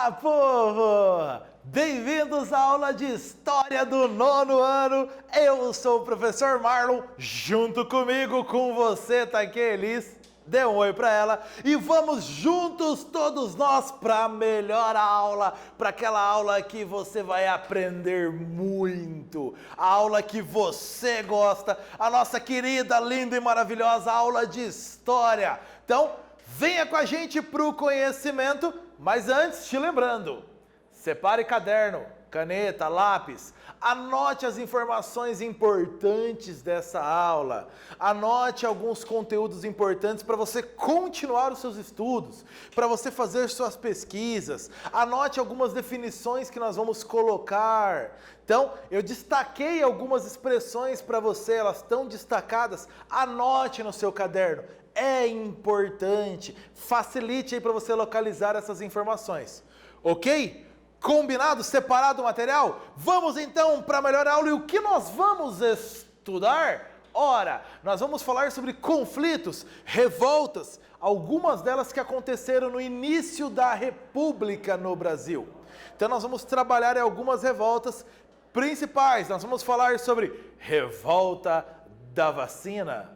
Olá, povo! Bem-vindos à aula de História do nono ano. Eu sou o professor Marlon, junto comigo, com você, tá aqui, Elis. Dê um oi para ela e vamos juntos, todos nós, para a melhor aula, para aquela aula que você vai aprender muito, a aula que você gosta, a nossa querida, linda e maravilhosa aula de História. Então, venha com a gente para o conhecimento, mas antes, te lembrando, separe caderno, caneta, lápis, anote as informações importantes dessa aula, anote alguns conteúdos importantes para você continuar os seus estudos, para você fazer suas pesquisas, anote algumas definições que nós vamos colocar. Então, eu destaquei algumas expressões para você, elas estão destacadas, anote no seu caderno. É importante, facilite aí para você localizar essas informações, ok? Combinado? Separado o material? Vamos então para a melhor aula e o que nós vamos estudar? Ora, nós vamos falar sobre conflitos, revoltas, algumas delas que aconteceram no início da República no Brasil. Então nós vamos trabalhar em algumas revoltas principais, nós vamos falar sobre revolta da vacina,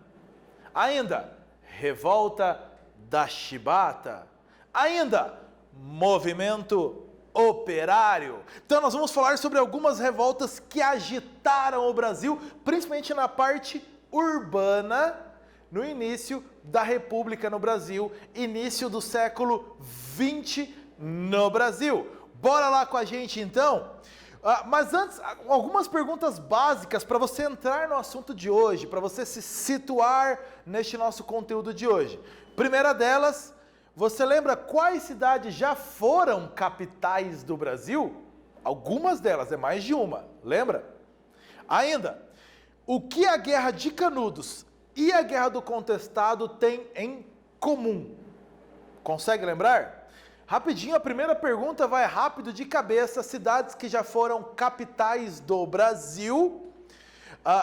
ainda revolta da chibata, ainda movimento operário. Então nós vamos falar sobre algumas revoltas que agitaram o Brasil, principalmente na parte urbana, no início da República no Brasil, início do século XX no Brasil. Bora lá com a gente então? Mas antes, algumas perguntas básicas para você entrar no assunto de hoje, para você se situar neste nosso conteúdo de hoje. Primeira delas, você lembra quais cidades já foram capitais do Brasil? Algumas delas, é mais de uma, lembra? Ainda, o que a Guerra de Canudos e a Guerra do Contestado têm em comum? Consegue lembrar? Rapidinho, a primeira pergunta vai rápido de cabeça, cidades que já foram capitais do Brasil.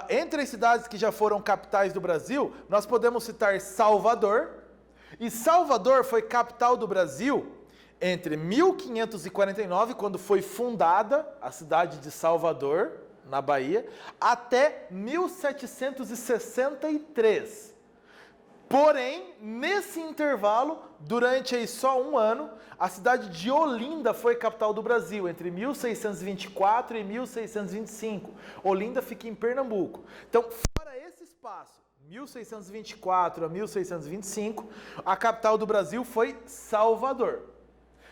Entre as cidades que já foram capitais do Brasil, nós podemos citar Salvador. E Salvador foi capital do Brasil entre 1549, quando foi fundada a cidade de Salvador, na Bahia, até 1763. Porém, nesse intervalo, durante aí só um ano, a cidade de Olinda foi capital do Brasil, entre 1624 e 1625. Olinda fica em Pernambuco. Então, fora esse espaço, 1624 a 1625, a capital do Brasil foi Salvador.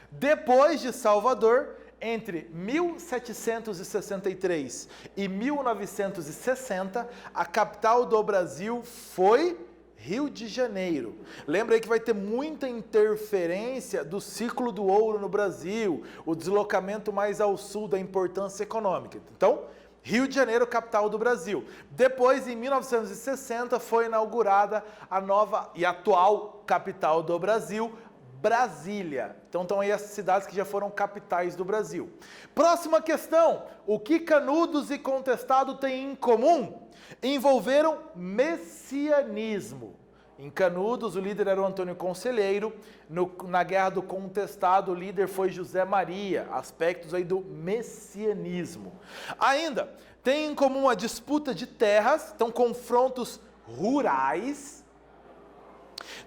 Depois de Salvador, entre 1763 e 1960, a capital do Brasil foi Rio de Janeiro. Lembra aí que vai ter muita interferência do ciclo do ouro no Brasil, o deslocamento mais ao sul da importância econômica. Então, Rio de Janeiro, capital do Brasil. Depois, em 1960, foi inaugurada a nova e atual capital do Brasil, Brasília. Então estão aí as cidades que já foram capitais do Brasil. Próxima questão. O que Canudos e Contestado têm em comum? Envolveram messianismo. Em Canudos, o líder era o Antônio Conselheiro. Na Guerra do Contestado, o líder foi José Maria. Aspectos aí do messianismo. Ainda, tem em comum a disputa de terras, então confrontos rurais.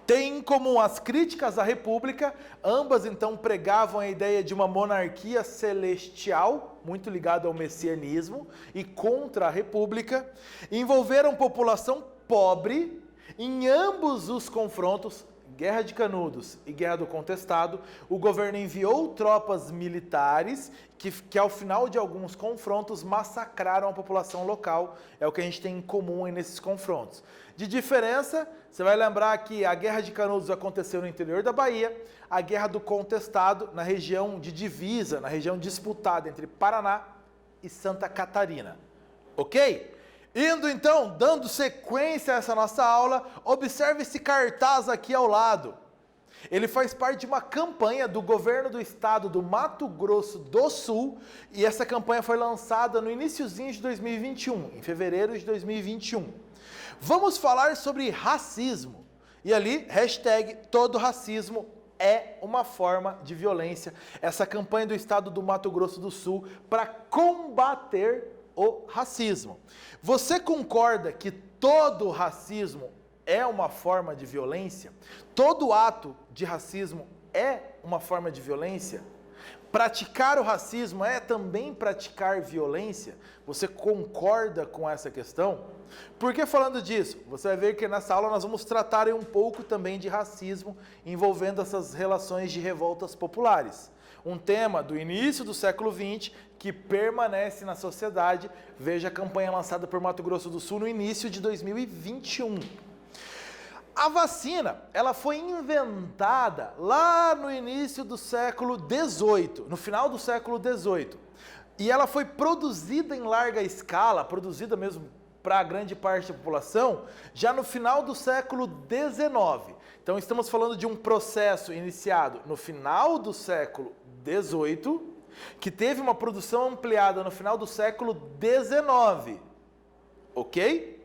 Tem em comum as críticas à República, ambas então pregavam a ideia de uma monarquia celestial, muito ligada ao messianismo, e contra a República. Envolveram população pobre. Em ambos os confrontos, Guerra de Canudos e Guerra do Contestado, o governo enviou tropas militares que ao final de alguns confrontos massacraram a população local. É o que a gente tem em comum aí nesses confrontos. De diferença, você vai lembrar que a Guerra de Canudos aconteceu no interior da Bahia, a Guerra do Contestado na região de divisa, na região disputada entre Paraná e Santa Catarina. Ok? Indo então, dando sequência a essa nossa aula, observe esse cartaz aqui ao lado. Ele faz parte de uma campanha do governo do estado do Mato Grosso do Sul, e essa campanha foi lançada no iniciozinho de 2021, em fevereiro de 2021. Vamos falar sobre racismo. E ali, hashtag todo racismo é uma forma de violência. Essa campanha do estado do Mato Grosso do Sul para combater o racismo. Você concorda que todo racismo é uma forma de violência? Todo ato de racismo é uma forma de violência? Praticar o racismo é também praticar violência? Você concorda com essa questão? Por que falando disso? Você vai ver que nessa aula nós vamos tratar um pouco também de racismo envolvendo essas relações de revoltas populares. Um tema do início do século XX que permanece na sociedade. Veja a campanha lançada por Mato Grosso do Sul no início de 2021. A vacina, ela foi inventada lá no início do século XVIII, no final do século XVIII. E ela foi produzida em larga escala, produzida mesmo para a grande parte da população, já no final do século XIX. Então estamos falando de um processo iniciado no final do século XVIII, que teve uma produção ampliada no final do século XIX. Ok?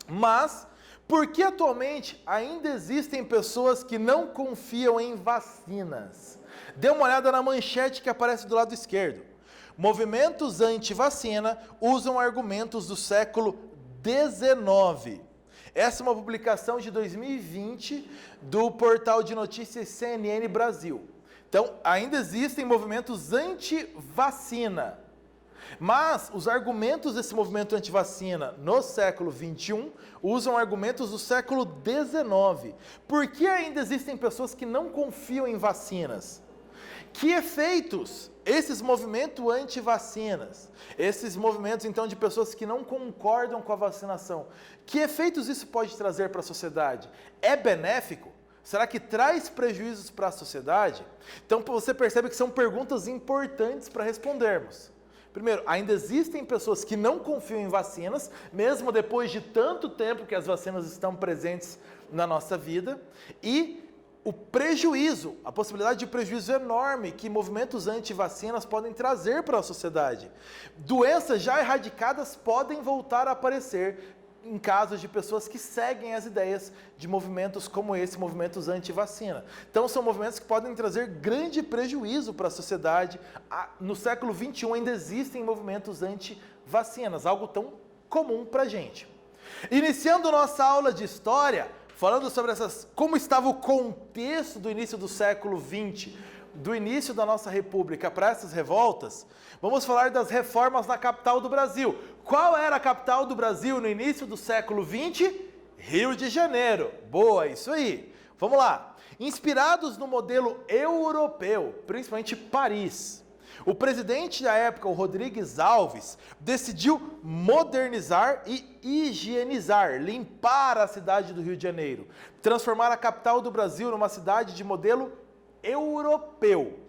Mas por que atualmente ainda existem pessoas que não confiam em vacinas? Dê uma olhada na manchete que aparece do lado esquerdo. Movimentos anti-vacina usam argumentos do século XIX. Essa é uma publicação de 2020 do portal de notícias CNN Brasil. Então, ainda existem movimentos anti-vacina. Mas os argumentos desse movimento antivacina no século XXI usam argumentos do século XIX. Por que ainda existem pessoas que não confiam em vacinas? Que efeitos esses movimentos anti-vacinas, esses movimentos então de pessoas que não concordam com a vacinação, que efeitos isso pode trazer para a sociedade? É benéfico? Será que traz prejuízos para a sociedade? Então você percebe que são perguntas importantes para respondermos. Primeiro, ainda existem pessoas que não confiam em vacinas, mesmo depois de tanto tempo que as vacinas estão presentes na nossa vida, e o prejuízo, a possibilidade de prejuízo enorme que movimentos anti-vacinas podem trazer para a sociedade. Doenças já erradicadas podem voltar a aparecer em casos de pessoas que seguem as ideias de movimentos como esse, movimentos anti-vacina. Então são movimentos que podem trazer grande prejuízo para a sociedade. No século XXI ainda existem movimentos anti-vacinas, algo tão comum para a gente. Iniciando nossa aula de história, falando sobre como estava o contexto do início do século XX, do início da nossa república para essas revoltas, vamos falar das reformas na capital do Brasil. Qual era a capital do Brasil no início do século XX? Rio de Janeiro. Boa, isso aí. Vamos lá. Inspirados no modelo europeu, principalmente Paris, o presidente da época, o Rodrigues Alves, decidiu modernizar e higienizar, limpar a cidade do Rio de Janeiro, transformar a capital do Brasil numa cidade de modelo europeu.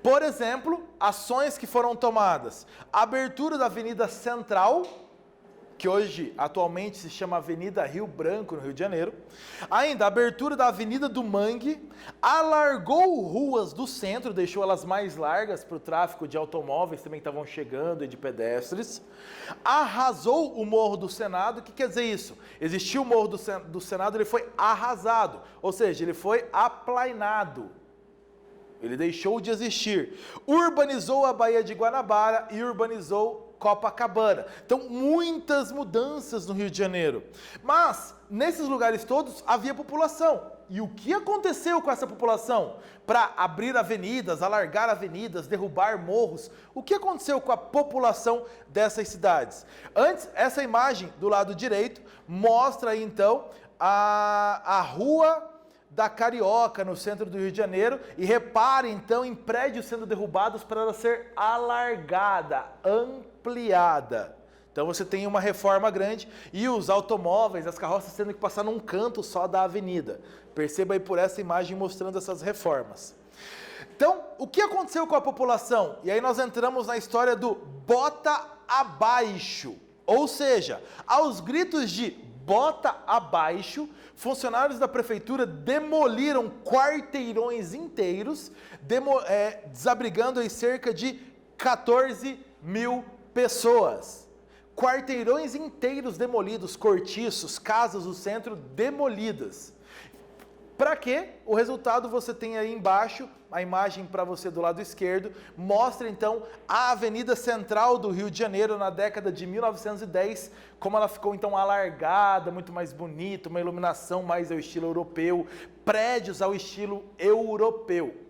Por exemplo, ações que foram tomadas: abertura da Avenida Central, que hoje atualmente se chama Avenida Rio Branco, no Rio de Janeiro. Ainda, abertura da Avenida do Mangue, alargou ruas do centro, deixou elas mais largas para o tráfego de automóveis também que estavam chegando e de pedestres. Arrasou o Morro do Senado. O que quer dizer isso? Existiu o Morro do Senado, ele foi arrasado, ou seja, ele foi aplainado. Ele deixou de existir. Urbanizou a Baía de Guanabara e urbanizou Copacabana. Então, muitas mudanças no Rio de Janeiro. Mas, nesses lugares todos, havia população. E o que aconteceu com essa população? Para abrir avenidas, alargar avenidas, derrubar morros. O que aconteceu com a população dessas cidades? Antes, essa imagem do lado direito mostra aí, então, a rua da Carioca, no centro do Rio de Janeiro, e repare então em prédios sendo derrubados para ela ser alargada, ampliada. Então você tem uma reforma grande e os automóveis, as carroças tendo que passar num canto só da avenida. Perceba aí por essa imagem mostrando essas reformas. Então, o que aconteceu com a população? E aí nós entramos na história do bota abaixo, ou seja, aos gritos de bota abaixo, funcionários da prefeitura demoliram quarteirões inteiros, desabrigando aí cerca de 14 mil pessoas. Quarteirões inteiros demolidos, cortiços, casas do centro demolidas. Para quê? O resultado você tem aí embaixo, a imagem para você do lado esquerdo, mostra então a Avenida Central do Rio de Janeiro na década de 1910, como ela ficou então alargada, muito mais bonita, uma iluminação mais ao estilo europeu, prédios ao estilo europeu.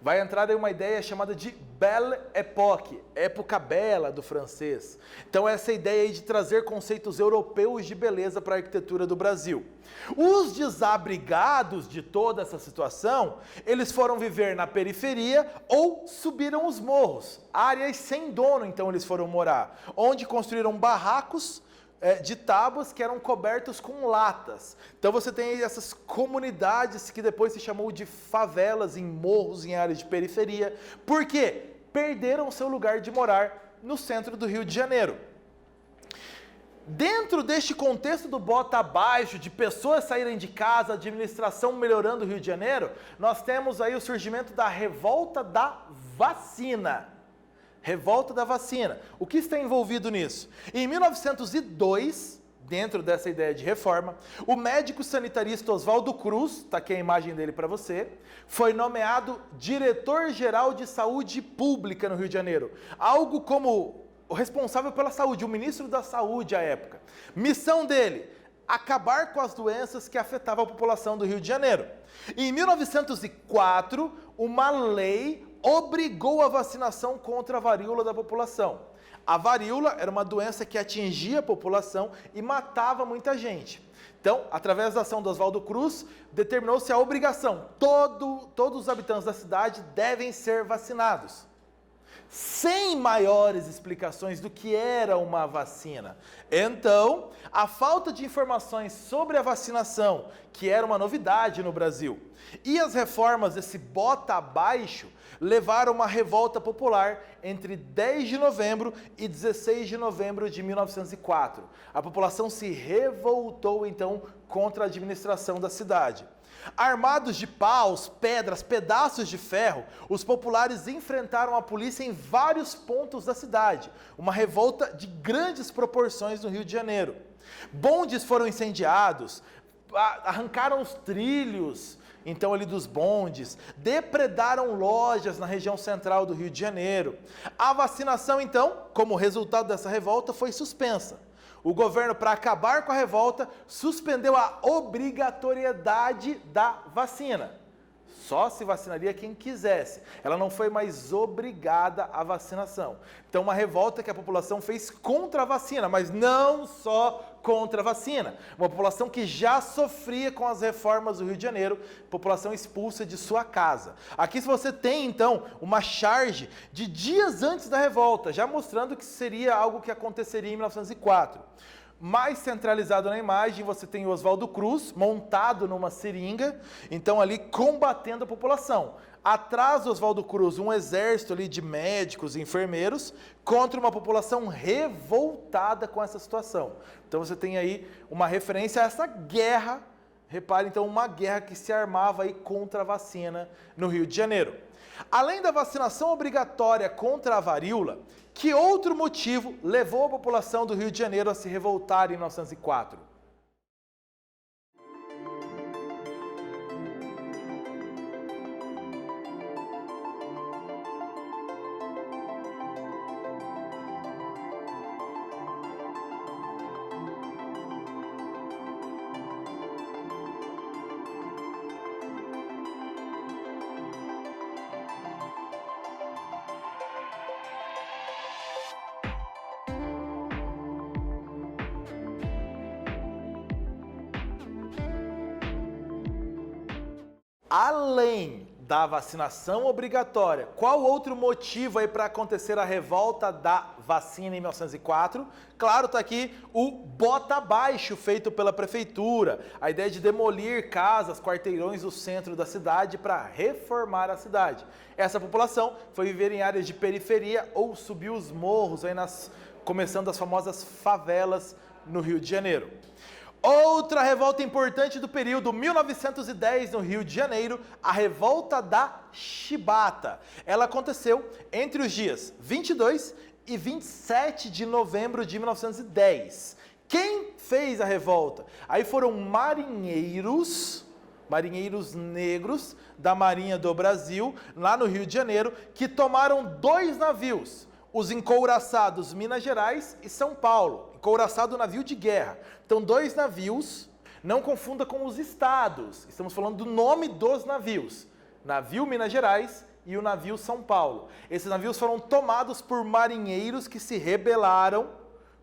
Vai entrar aí uma ideia chamada de Belle Époque, época bela do francês. Então essa ideia aí de trazer conceitos europeus de beleza para a arquitetura do Brasil. Os desabrigados de toda essa situação, eles foram viver na periferia ou subiram os morros, áreas sem dono então eles foram morar, onde construíram barracos de tábuas que eram cobertos com latas. Então você tem aí essas comunidades que depois se chamou de favelas, em morros, em áreas de periferia. Por quê? Perderam seu lugar de morar no centro do Rio de Janeiro. Dentro deste contexto do bota abaixo, de pessoas saírem de casa, administração melhorando o Rio de Janeiro, nós temos aí o surgimento da revolta da vacina. Revolta da vacina. O que está envolvido nisso? Em 1902, dentro dessa ideia de reforma, o médico sanitarista Oswaldo Cruz, está aqui a imagem dele para você, foi nomeado diretor-geral de saúde pública no Rio de Janeiro. Algo como o responsável pela saúde, o ministro da saúde à época. Missão dele, acabar com as doenças que afetavam a população do Rio de Janeiro. Em 1904, uma lei obrigou a vacinação contra a varíola da população. A varíola era uma doença que atingia a população e matava muita gente. Então, através da ação do Oswaldo Cruz, determinou-se a obrigação. Todos os habitantes da cidade devem ser vacinados. Sem maiores explicações do que era uma vacina. Então, a falta de informações sobre a vacinação, que era uma novidade no Brasil, e as reformas desse bota abaixo, levaram a uma revolta popular entre 10 de novembro e 16 de novembro de 1904. A população se revoltou, então, contra a administração da cidade. Armados de paus, pedras, pedaços de ferro, os populares enfrentaram a polícia em vários pontos da cidade. Uma revolta de grandes proporções no Rio de Janeiro. Bondes foram incendiados, arrancaram os trilhos, então ali dos bondes, depredaram lojas na região central do Rio de Janeiro. A vacinação, então, como resultado dessa revolta, foi suspensa. O governo, para acabar com a revolta, suspendeu a obrigatoriedade da vacina. Só se vacinaria quem quisesse. Ela não foi mais obrigada à vacinação. Então, uma revolta que a população fez contra a vacina, mas não só contra a vacina. Uma população que já sofria com as reformas do Rio de Janeiro, população expulsa de sua casa. Aqui você tem, então, uma charge de dias antes da revolta, já mostrando que seria algo que aconteceria em 1904. Mais centralizado na imagem, você tem o Oswaldo Cruz montado numa seringa, então ali combatendo a população. Atrás do Oswaldo Cruz, um exército ali de médicos e enfermeiros contra uma população revoltada com essa situação. Então você tem aí uma referência a essa guerra, repare então, uma guerra que se armava aí contra a vacina no Rio de Janeiro. Além da vacinação obrigatória contra a varíola, que outro motivo levou a população do Rio de Janeiro a se revoltar em 1904? Além da vacinação obrigatória, qual outro motivo aí para acontecer a revolta da vacina em 1904? Claro, está aqui o bota abaixo feito pela prefeitura, a ideia de demolir casas, quarteirões do centro da cidade para reformar a cidade. Essa população foi viver em áreas de periferia ou subiu os morros, aí começando as famosas favelas no Rio de Janeiro. Outra revolta importante do período 1910 no Rio de Janeiro, a revolta da Chibata. Ela aconteceu entre os dias 22 e 27 de novembro de 1910. Quem fez a revolta? Aí foram marinheiros marinheiros negros da Marinha do Brasil, lá no Rio de Janeiro, que tomaram 2 navios, os encouraçados Minas Gerais e São Paulo, encouraçado navio de guerra. Então, 2 navios, não confunda com os estados, estamos falando do nome dos navios, navio Minas Gerais e o navio São Paulo. Esses navios foram tomados por marinheiros que se rebelaram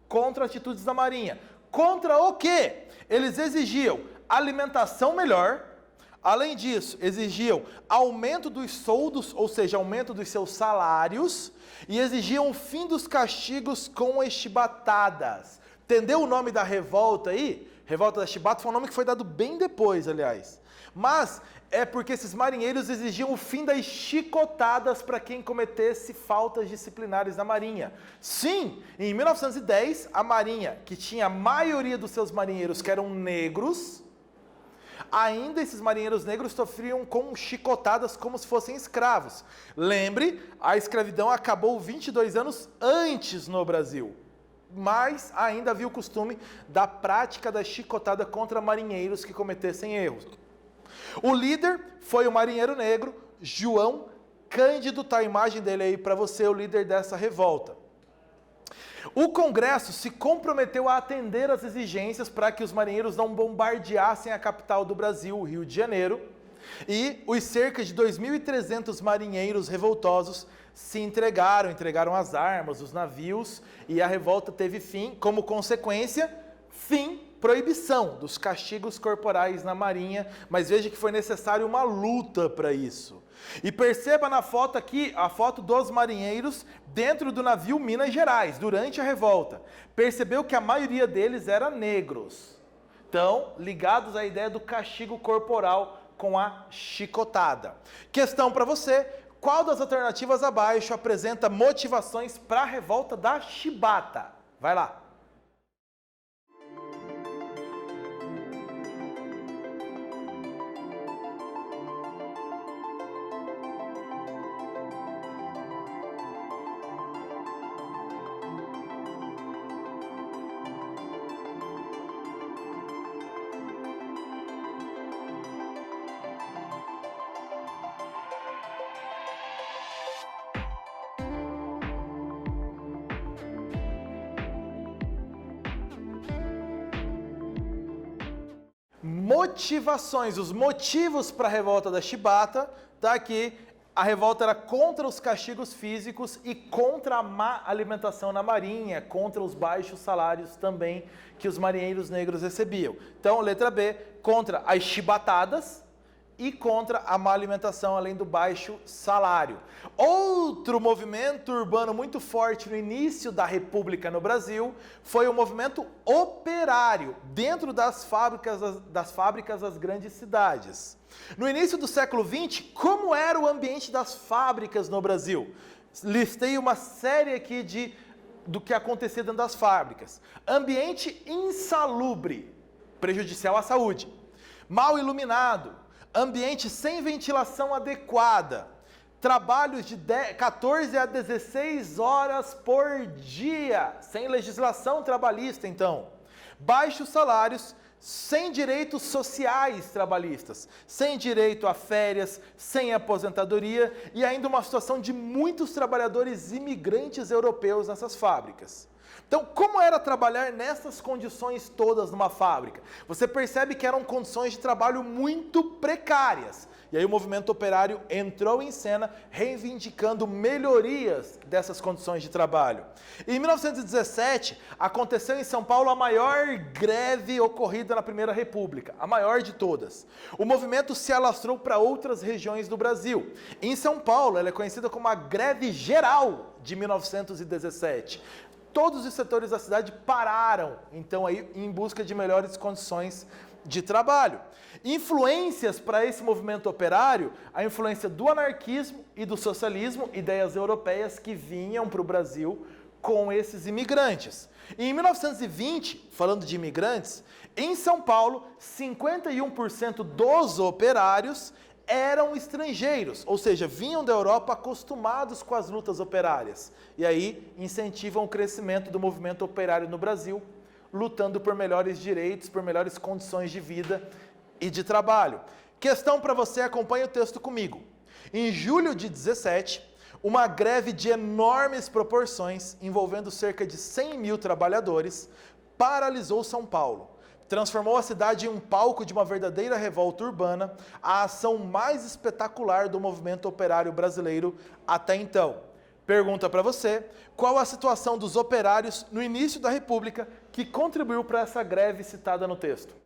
contra atitudes da Marinha. Contra o quê? Eles exigiam alimentação melhor, além disso, exigiam aumento dos soldos, ou seja, aumento dos seus salários, e exigiam o fim dos castigos com as chibatadas. Entendeu o nome da revolta aí? Revolta da Chibata foi um nome que foi dado bem depois, aliás. Mas é porque esses marinheiros exigiam o fim das chicotadas para quem cometesse faltas disciplinares na Marinha. Sim, em 1910, a Marinha, que tinha a maioria dos seus marinheiros que eram negros, ainda esses marinheiros negros sofriam com chicotadas como se fossem escravos. Lembre, a escravidão acabou 22 anos antes no Brasil, mas ainda havia o costume da prática da chicotada contra marinheiros que cometessem erros. O líder foi o marinheiro negro João Cândido, tá a imagem dele aí para você, o líder dessa revolta. O Congresso se comprometeu a atender às exigências para que os marinheiros não bombardeassem a capital do Brasil, o Rio de Janeiro, e os cerca de 2.300 marinheiros revoltosos se entregaram as armas, os navios, e a revolta teve fim, como consequência, proibição dos castigos corporais na Marinha, mas veja que foi necessário uma luta para isso. E perceba na foto aqui, a foto dos marinheiros dentro do navio Minas Gerais, durante a revolta. Percebeu que a maioria deles era negros. Então, ligados à ideia do castigo corporal com a chicotada. Questão para você, qual das alternativas abaixo apresenta motivações para a revolta da Chibata? Vai lá. Motivações, os motivos para a revolta da Chibata, tá aqui. A revolta era contra os castigos físicos e contra a má alimentação na Marinha, contra os baixos salários também que os marinheiros negros recebiam. Então, letra B, contra as chibatadas e contra a má alimentação, além do baixo salário. Outro movimento urbano muito forte no início da República no Brasil foi o movimento operário, dentro das fábricas das grandes cidades. No início do século XX, como era o ambiente das fábricas no Brasil? Listei uma série aqui do que acontecia dentro das fábricas. Ambiente insalubre, prejudicial à saúde. Mal iluminado, ambiente sem ventilação adequada, trabalhos de 14 a 16 horas por dia, sem legislação trabalhista então, baixos salários, sem direitos sociais trabalhistas, sem direito a férias, sem aposentadoria e ainda uma situação de muitos trabalhadores imigrantes europeus nessas fábricas. Então, como era trabalhar nessas condições todas numa fábrica? Você percebe que eram condições de trabalho muito precárias. E aí o movimento operário entrou em cena, reivindicando melhorias dessas condições de trabalho. Em 1917, aconteceu em São Paulo a maior greve ocorrida na Primeira República, a maior de todas. O movimento se alastrou para outras regiões do Brasil. Em São Paulo, ela é conhecida como a Greve Geral de 1917. Todos os setores da cidade pararam, então, aí, em busca de melhores condições de trabalho. Influências para esse movimento operário, a influência do anarquismo e do socialismo, ideias europeias que vinham para o Brasil com esses imigrantes. Em 1920, falando de imigrantes, em São Paulo, 51% dos operários eram estrangeiros, ou seja, vinham da Europa acostumados com as lutas operárias. E aí incentivam o crescimento do movimento operário no Brasil, lutando por melhores direitos, por melhores condições de vida e de trabalho. Questão para você, acompanha o texto comigo. Em julho de 17, uma greve de enormes proporções, envolvendo cerca de 100 mil trabalhadores, paralisou São Paulo. Transformou a cidade em um palco de uma verdadeira revolta urbana, a ação mais espetacular do movimento operário brasileiro até então. Pergunta para você, qual a situação dos operários no início da República que contribuiu para essa greve citada no texto?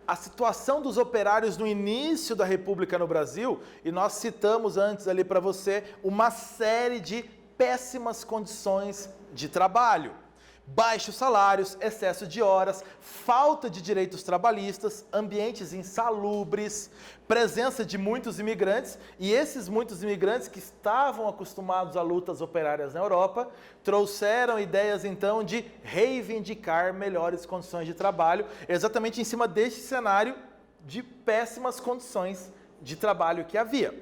A situação dos operários no início da República no Brasil, e nós citamos antes ali para você uma série de péssimas condições de trabalho. Baixos salários, excesso de horas, falta de direitos trabalhistas, ambientes insalubres, presença de muitos imigrantes, e esses muitos imigrantes que estavam acostumados a lutas operárias na Europa, trouxeram ideias então de reivindicar melhores condições de trabalho, exatamente em cima deste cenário de péssimas condições de trabalho que havia.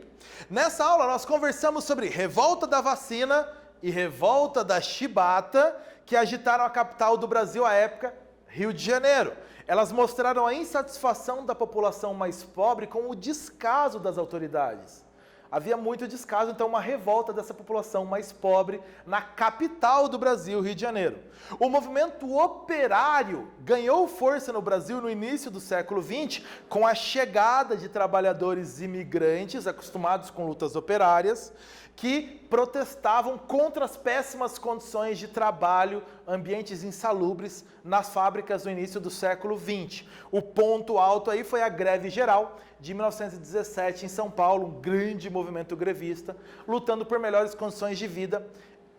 Nessa aula nós conversamos sobre revolta da vacina e revolta da chibata, que agitaram a capital do Brasil à época, Rio de Janeiro. Elas mostraram a insatisfação da população mais pobre com o descaso das autoridades. Havia muito descaso, então uma revolta dessa população mais pobre na capital do Brasil, Rio de Janeiro. O movimento operário ganhou força no Brasil no início do século XX, com a chegada de trabalhadores imigrantes acostumados com lutas operárias, que protestavam contra as péssimas condições de trabalho, ambientes insalubres nas fábricas no início do século XX. O ponto alto aí foi a greve geral de 1917 em São Paulo, um grande movimento grevista, lutando por melhores condições de vida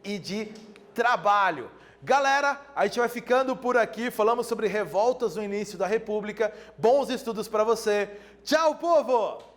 e de trabalho. Galera, a gente vai ficando por aqui, falamos sobre revoltas no início da República. Bons estudos para você. Tchau, povo!